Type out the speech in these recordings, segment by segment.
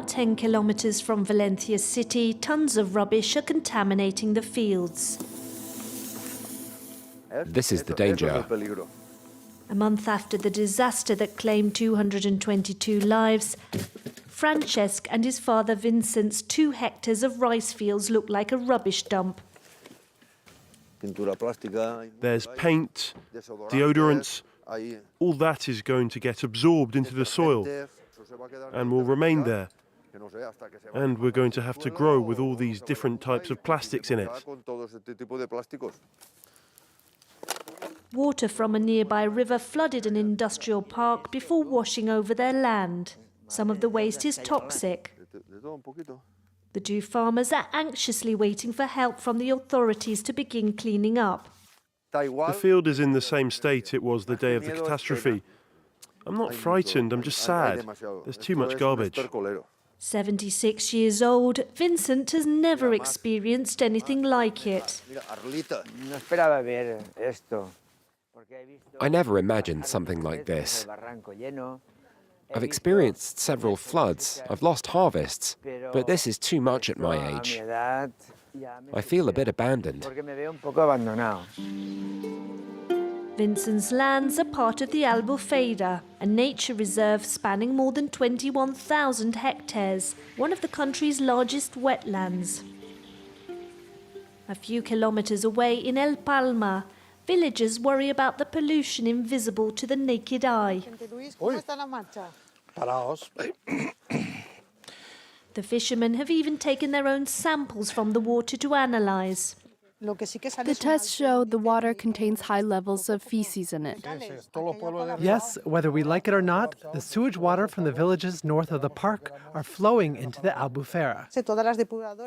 About 10 kilometers from Valencia city, tons of rubbish are contaminating the fields. This is the danger. A month after the disaster that claimed 222 lives, Francesc and his father Vincent's 2 hectares of rice fields look like a rubbish dump. There's paint, deodorants, all that is going to get absorbed into the soil and will remain there. And we're going to have to grow with all these different types of plastics in it. Water from a nearby river flooded an industrial park before washing over their land. Some of the waste is toxic. The 2 farmers are anxiously waiting for help from the authorities to begin cleaning up. The field is in the same state it was the day of the catastrophe. I'm not frightened, I'm just sad. There's too much garbage. 76 years old, Vincent has never experienced anything like it. I never imagined something like this. I've experienced several floods, I've lost harvests, but this is too much at my age. I feel a bit abandoned. Vincent's lands are part of the Albufera, a nature reserve spanning more than 21,000 hectares, one of the country's largest wetlands. A few kilometers away in El Palma, villagers worry about the pollution invisible to the naked eye. The fishermen have even taken their own samples from the water to analyze. The tests show the water contains high levels of feces in it. Yes, whether we like it or not, the sewage water from the villages north of the park are flowing into the Albufera.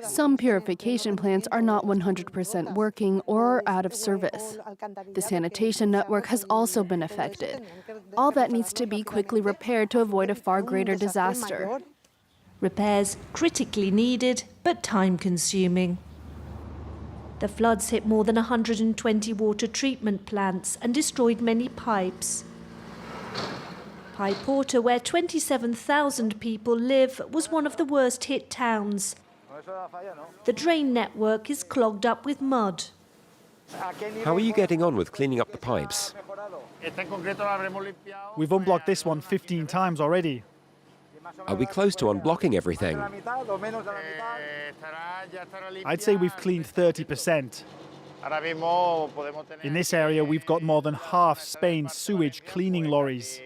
Some purification plants are not 100% working or are out of service. The sanitation network has also been affected. All that needs to be quickly repaired to avoid a far greater disaster. Repairs critically needed, but time-consuming. The floods hit more than 120 water treatment plants and destroyed many pipes. Porto, where 27,000 people live, was one of the worst hit towns. The drain network is clogged up with mud. How are you getting on with cleaning up the pipes? We've unblocked this one 15 times already. Are we close to unblocking everything? I'd say we've cleaned 30%. In this area, we've got more than half Spain's sewage cleaning lorries.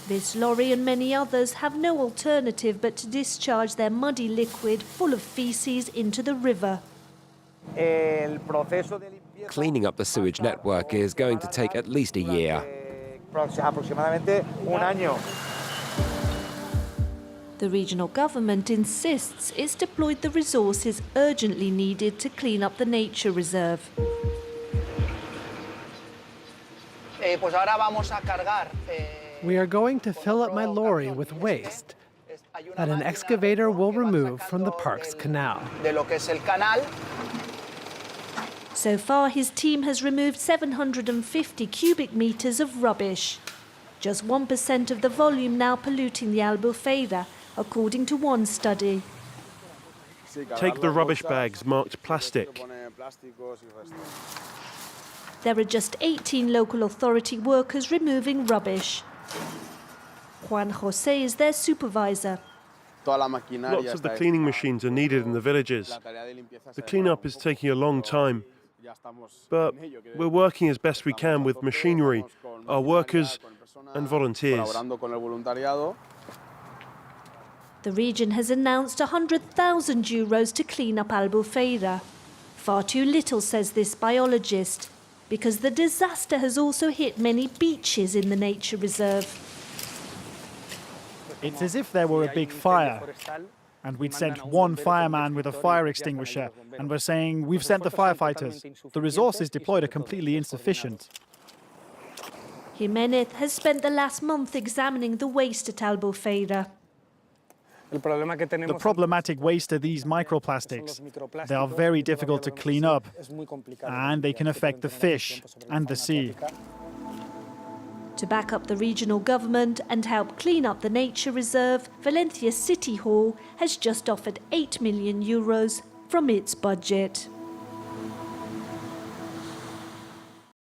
This lorry and many others have no alternative but to discharge their muddy liquid full of feces into the river. Cleaning up the sewage network is going to take at least a year. The regional government insists it's deployed the resources urgently needed to clean up the nature reserve. We are going to fill up my lorry with waste that an excavator will remove from the park's canal. So far, his team has removed 750 cubic meters of rubbish. Just 1% of the volume now polluting the Albufera, according to one study. Take the rubbish bags marked plastic. There are just 18 local authority workers removing rubbish. Juan José is their supervisor. Lots of the cleaning machines are needed in the villages. The cleanup is taking a long time. But we're working as best we can with machinery, our workers and volunteers. The region has announced €100,000 to clean up Albufera. Far too little, says this biologist, because the disaster has also hit many beaches in the nature reserve. It's as if there were a big fire, and we'd sent one fireman with a fire extinguisher, and we're saying, we've sent the firefighters. The resources deployed are completely insufficient. Jimenez has spent the last month examining the waste at Albufera. The problematic waste are these microplastics. They are very difficult to clean up, and they can affect the fish and the sea. To back up the regional government and help clean up the nature reserve, Valencia City Hall has just offered €8 million from its budget.